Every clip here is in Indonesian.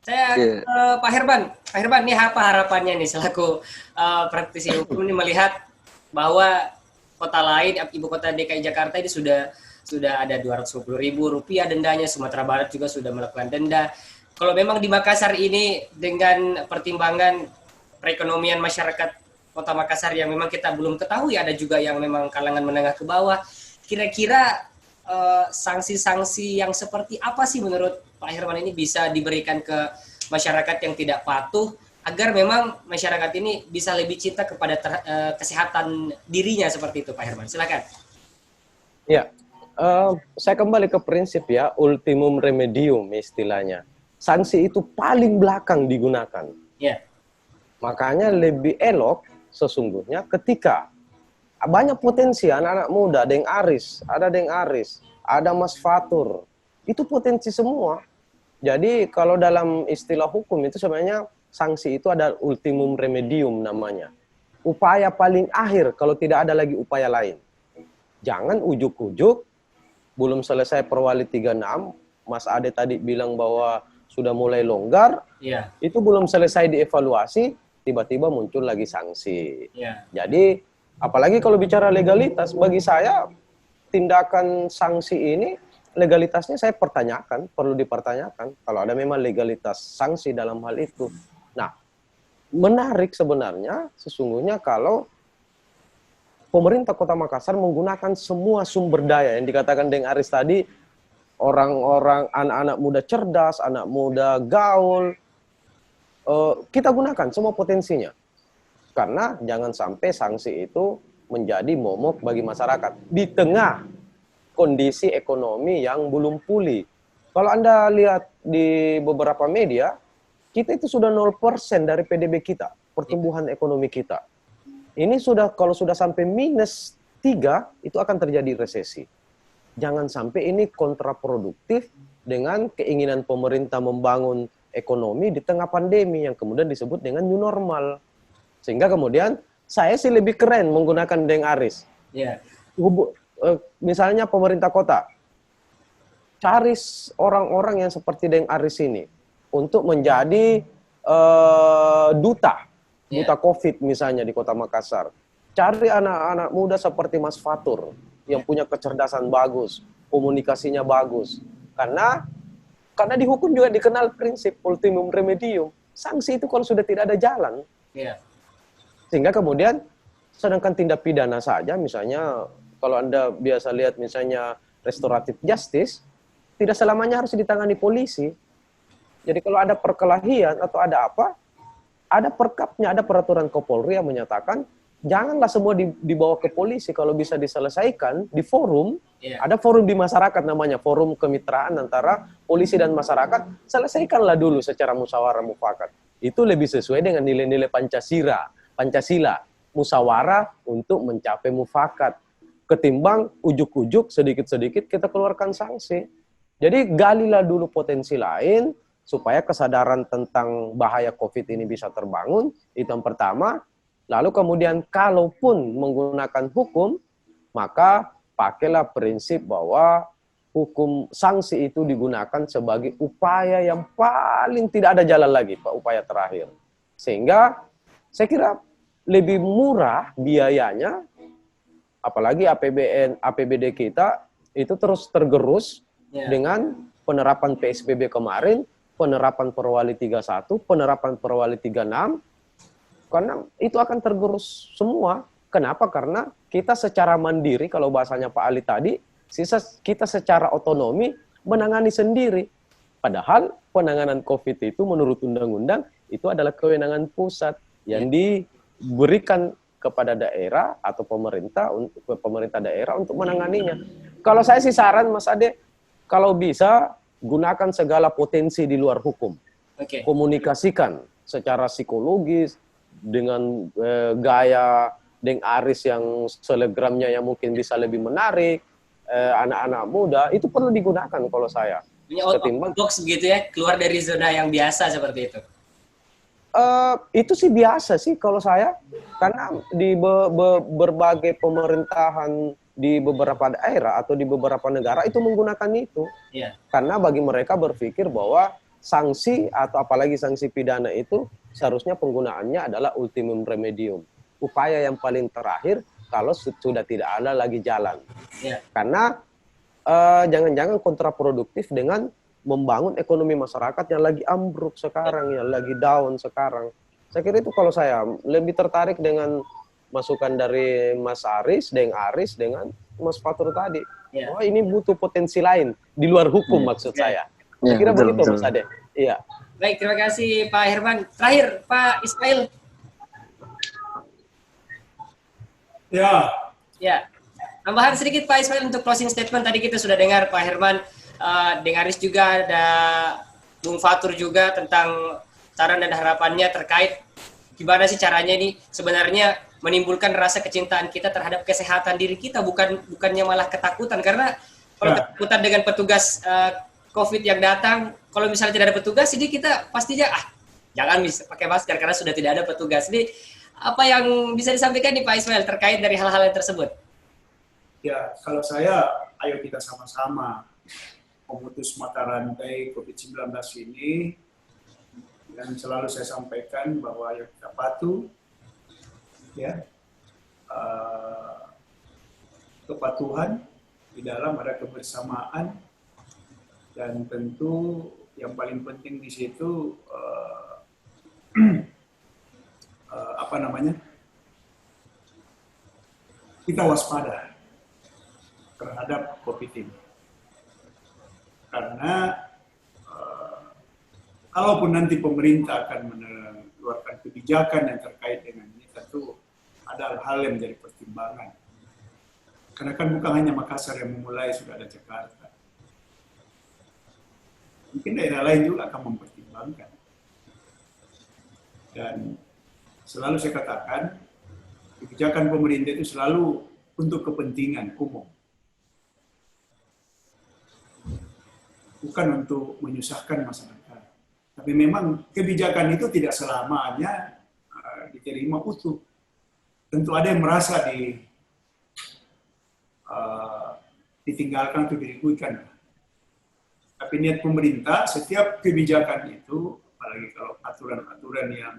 Saya Iya. ke Pak Herman. Pak Herman, ini apa harapannya nih selaku praktisi hukum ini melihat bahwa kota lain, ibu kota DKI Jakarta ini sudah ada 250.000 rupiah dendanya, Sumatera Barat juga sudah melakukan denda. Kalau memang di Makassar ini dengan pertimbangan perekonomian masyarakat kota Makassar yang memang kita belum ketahui, ada juga yang memang kalangan menengah ke bawah, kira-kira sanksi-sanksi yang seperti apa sih menurut Pak Herman ini bisa diberikan ke masyarakat yang tidak patuh agar memang masyarakat ini bisa lebih cinta kepada kesehatan dirinya seperti itu, Pak Herman. Silakan. Ya, saya kembali ke prinsip ya, ultimum remedium istilahnya. Sanksi itu paling belakang digunakan. Ya. Makanya lebih elok sesungguhnya ketika banyak potensi anak-anak muda, Deng Aris, ada Mas Fatur, itu potensi semua. Jadi kalau dalam istilah hukum itu sebenarnya sanksi itu ada ultimum remedium namanya. Upaya paling akhir kalau tidak ada lagi upaya lain. Jangan ujuk-ujuk, belum selesai Perwali 36, Mas Ade tadi bilang bahwa sudah mulai longgar, Ya. itu belum selesai dievaluasi, tiba-tiba muncul lagi sanksi. Ya. Jadi, apalagi kalau bicara legalitas, bagi saya tindakan sanksi ini, legalitasnya saya pertanyakan, perlu dipertanyakan, kalau ada memang legalitas sanksi dalam hal itu. Nah, menarik sebenarnya, sesungguhnya kalau pemerintah Kota Makassar menggunakan semua sumber daya yang dikatakan Deng Aris tadi, orang-orang, anak-anak muda cerdas, anak muda gaul, kita gunakan semua potensinya. Karena jangan sampai sanksi itu menjadi momok bagi masyarakat di tengah kondisi ekonomi yang belum pulih. Kalau Anda lihat di beberapa media, kita itu sudah 0% dari PDB kita, pertumbuhan ekonomi kita. Ini sudah, kalau sudah sampai -3, itu akan terjadi resesi. Jangan sampai ini kontraproduktif dengan keinginan pemerintah membangun ekonomi di tengah pandemi yang kemudian disebut dengan new normal. Sehingga kemudian saya sih lebih keren menggunakan Deng Aris. Ya. Misalnya pemerintah kota, cari orang-orang yang seperti Deng Aris ini untuk menjadi duta COVID misalnya di Kota Makassar. Cari anak-anak muda seperti Mas Fatur yang punya kecerdasan bagus, komunikasinya bagus. Karena di hukum juga dikenal prinsip ultimum remedium. Sanksi itu kalau sudah tidak ada jalan. Sehingga kemudian sedangkan tindak pidana saja, misalnya kalau Anda biasa lihat misalnya restoratif justice, tidak selamanya harus ditangani polisi. Jadi kalau ada perkelahian atau ada apa, ada perkapnya, ada peraturan Kapolri yang menyatakan janganlah semua dibawa ke polisi, kalau bisa diselesaikan di forum. Ada forum di masyarakat namanya forum kemitraan antara polisi dan masyarakat, selesaikanlah dulu secara musyawarah mufakat. Itu lebih sesuai dengan nilai-nilai Pancasila, musyawarah untuk mencapai mufakat, ketimbang ujuk-ujuk sedikit-sedikit kita keluarkan sanksi. Jadi galilah dulu potensi lain supaya kesadaran tentang bahaya COVID ini bisa terbangun, itu yang pertama. Lalu kemudian kalaupun menggunakan hukum, maka pakailah prinsip bahwa hukum sanksi itu digunakan sebagai upaya yang paling tidak ada jalan lagi, Pak, upaya terakhir. Sehingga saya kira lebih murah biayanya, apalagi APBD kita itu terus tergerus dengan penerapan PSBB kemarin, penerapan Perwali 31, penerapan Perwali 36, karena itu akan tergerus semua. Kenapa? Karena kita secara mandiri, kalau bahasanya Pak Ali tadi, kita secara otonomi menangani sendiri. Padahal penanganan COVID itu menurut undang-undang itu adalah kewenangan pusat yang diberikan kepada daerah atau pemerintah daerah untuk menanganinya. Kalau saya sih saran Mas Ade, kalau bisa gunakan segala potensi di luar hukum. Komunikasikan secara psikologis dengan gaya Deng Aris yang selebgramnya yang mungkin bisa lebih menarik, anak-anak muda, itu perlu digunakan kalau saya. Ketimbang box gitu ya, keluar dari zona yang biasa seperti itu. Itu sih biasa sih kalau saya, karena di berbagai pemerintahan di beberapa daerah atau di beberapa negara itu menggunakan itu. Karena bagi mereka berpikir bahwa sanksi atau apalagi sanksi pidana itu seharusnya penggunaannya adalah ultimum remedium, upaya yang paling terakhir kalau sudah tidak ada lagi jalan. Karena jangan-jangan kontraproduktif dengan membangun ekonomi masyarakat yang lagi ambruk sekarang, yang lagi down sekarang. Saya kira itu kalau saya lebih tertarik dengan masukan dari Mas Aris, Deng Aris dengan Mas Fatur tadi. Oh ini butuh potensi lain di luar hukum maksud saya. Saya kira begitu Mas Ade. Iya. Baik, terima kasih Pak Herman. Terakhir Pak Ismail. Ya. Tambahan sedikit Pak Ismail untuk closing statement. Tadi kita sudah dengar Pak Herman, Deng Aris juga, ada Bung Fatur juga tentang saran dan harapannya terkait gimana sih caranya ini sebenarnya menimbulkan rasa kecintaan kita terhadap kesehatan diri kita, bukannya malah ketakutan. Karena kalau ketakutan dengan petugas COVID yang datang, kalau misalnya tidak ada petugas, jadi kita pastinya jangan bisa pakai masker karena sudah tidak ada petugas. Jadi apa yang bisa disampaikan nih Pak Ismail terkait dari hal-hal yang tersebut? Ya, kalau saya, ayo kita sama-sama memutus mata rantai COVID-19 ini. Dan selalu saya sampaikan bahwa ayo kita patuh, ya, kepatuhan di dalam ada kebersamaan, dan tentu yang paling penting di situ kita waspada terhadap COVID ini. Karena kalaupun nanti pemerintah akan mengeluarkan kebijakan yang terkait dengan ini, tentu ada hal yang menjadi pertimbangan. Karena kan bukan hanya Makassar yang memulai, sudah ada Jakarta. Mungkin daerah lain juga akan mempertimbangkan. Dan selalu saya katakan, kebijakan pemerintah itu selalu untuk kepentingan umum. Bukan untuk menyusahkan masyarakat. Tapi memang kebijakan itu tidak selamanya diterima utuh. Tentu ada yang merasa ditinggalkan atau dirugikan. Tapi niat pemerintah, setiap kebijakan itu, apalagi kalau aturan-aturan yang,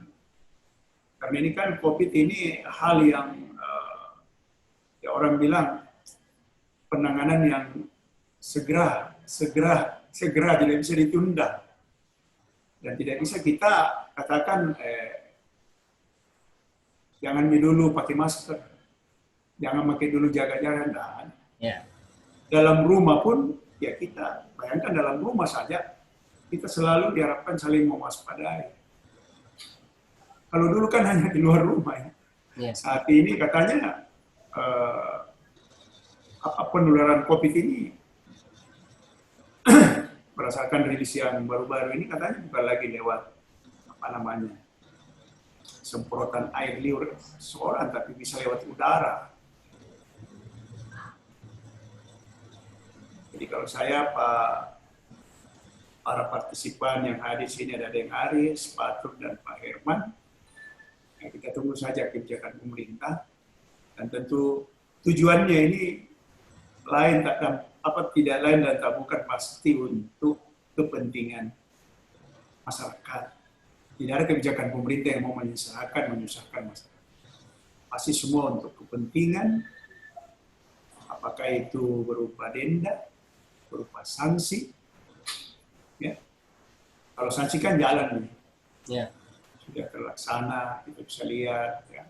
karena ini kan COVID ini hal yang ya orang bilang penanganan yang segera, tidak bisa ditunda. Dan tidak bisa kita katakan, jangan dulu pakai masker, jangan pakai dulu jaga jarak. Dalam rumah pun, ya kita bayangkan dalam rumah saja, kita selalu diharapkan saling mewaspadai. Kalau dulu kan hanya di luar rumah ya. Saat ini katanya penularan COVID ini berdasarkan rilis yang baru-baru ini katanya bukan lagi lewat semprotan air liur seorang, tapi bisa lewat udara. Jadi kalau saya, para partisipan yang hadir sini ada Deng Aris, Pak Atur, dan Pak Herman, ya kita tunggu saja kebijakan pemerintah, dan tentu tujuannya ini tidak lain dan tak bukan pasti untuk kepentingan masyarakat. Tidak ada kebijakan pemerintah yang mau menyusahkan masyarakat. Pasti semua untuk kepentingan, apakah itu berupa denda, berupa sanksi. Ya. Kalau sanksi kan jalan nih. Sudah terlaksana, kita bisa lihat. Ya.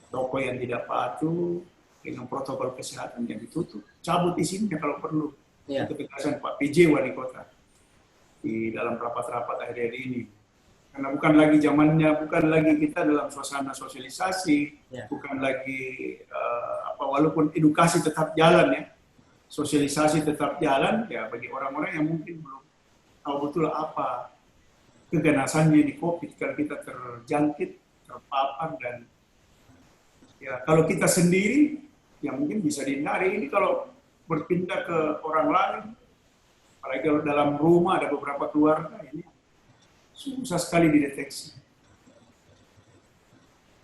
Toko yang tidak patuh dengan protokol kesehatan yang ditutup, cabut izinnya kalau perlu. Itu ketegasan Pak PJ Wali Kota di dalam rapat-rapat akhir-akhir ini. Karena bukan lagi zamannya, bukan lagi kita dalam suasana sosialisasi, bukan lagi walaupun edukasi tetap jalan ya, sosialisasi tetap jalan ya bagi orang-orang yang mungkin belum tahu betul apa keganasannya di COVID kalau kita terjangkit, terpapar, dan ya kalau kita sendiri yang mungkin bisa dihindari. Ini kalau berpindah ke orang lain, apalagi kalau dalam rumah ada beberapa keluarga, ini susah sekali dideteksi.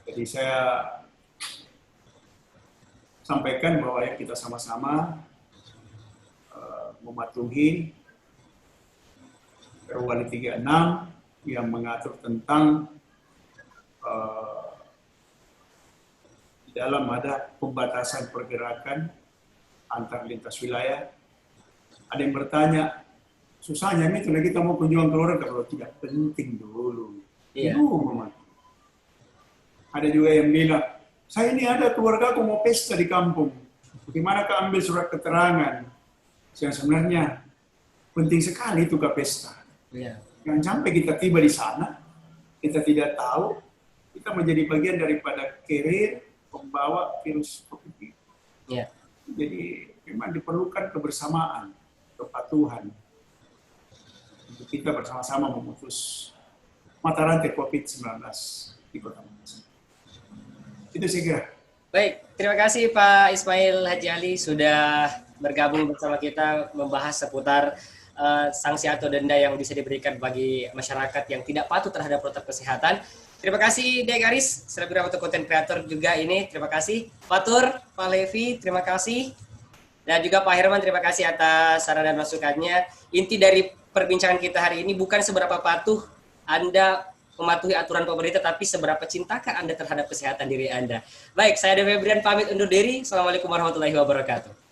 Jadi saya sampaikan bahwa ya kita sama-sama mematuhi Perwali 36 yang mengatur tentang di dalam ada pembatasan pergerakan antar lintas wilayah. Ada yang bertanya, susahnya ini kalau kita mau kunjungan keluarga kalau tidak penting dulu. Iya. Ada juga yang bilang, saya ini ada keluarga aku mau pesta di kampung. Bagaimana ambil surat keterangan? Yang sebenarnya penting sekali itu ke pesta. Iya. Jangan sampai kita tiba di sana, kita tidak tahu, kita menjadi bagian daripada carrier pembawa virus COVID. Iya. Jadi memang diperlukan kebersamaan, kepatuhan untuk kita bersama-sama memutus mata rantai COVID-19 di Kota Makassar. Itu saya kira. Baik, terima kasih Pak Ismail Haji Ali sudah bergabung bersama kita membahas seputar sanksi atau denda yang bisa diberikan bagi masyarakat yang tidak patuh terhadap protokol kesehatan. Terima kasih Dek Aris, selebgram atau konten kreator juga ini. Terima kasih Pak Tur, Pak Levi, terima kasih. Dan juga Pak Herman, terima kasih atas saran dan masukannya. Inti dari perbincangan kita hari ini bukan seberapa patuh Anda mematuhi aturan pemerintah, tapi seberapa cintakah Anda terhadap kesehatan diri Anda. Baik, saya Dewi Brian pamit undur diri. Assalamualaikum warahmatullahi wabarakatuh.